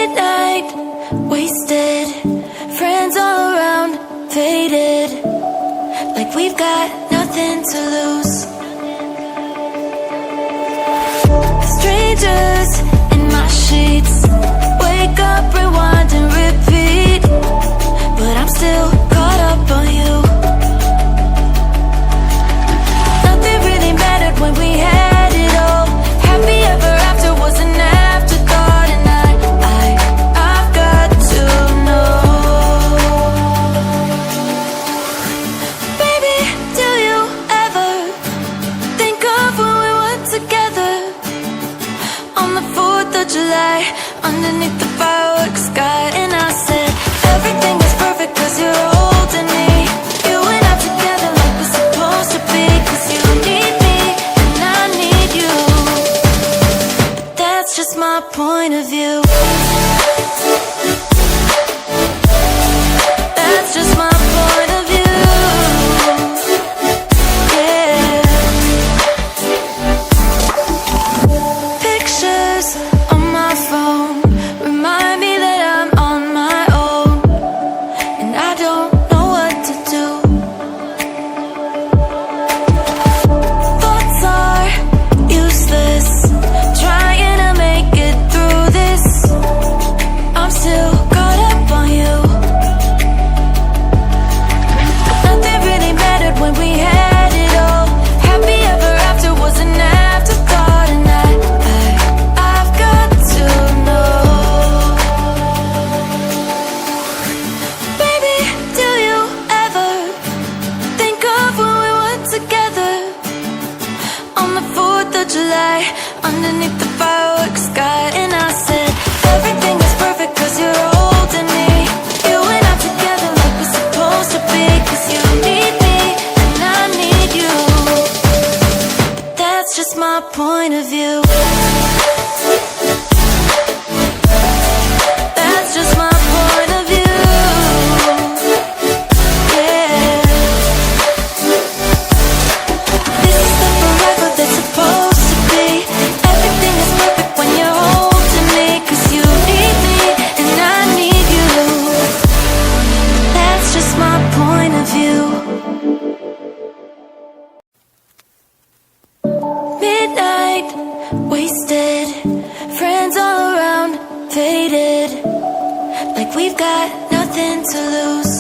Midnight, wasted, friends all around, faded, like we've got nothing to lose. Strangers in my sheets, wake up, rewind and repeat, but I'm still caught up on you. Nothing really mattered when we had it all. Happy ever after was an afterthought, and I've got to know. Baby, do you ever think of when we were together on the 4th of July, underneath the fireworks sky? And I said, everything is perfect 'cause you're holding me. You and I together like we're supposed to be, 'cause you need me and I need you. But that's just my point of view. That's just my point of view. Yeah. Pictures on my phone remind me that I'm on my own, and I don't know what to do. Thoughts are useless, trying to make it through this. I'm still caught up on you. Nothing really mattered when we had it all. Happy ever after was an afterthought, and I've got to know. Baby, do you ever think of when we were together on the 4th of July, underneath the fireworks sky? And I said, everything is perfect 'cause you're holding me. You and I together like we're supposed to be, 'cause you need me and I need you. But that's just my point of view. That's just my point of view. Yeah. This is the forever that's supposed to be. Everything is perfect when you're holding me, 'cause you need me and I need you. That's just my point of view. Midnight, wasted, friends all around, faded, like we've got nothing to lose.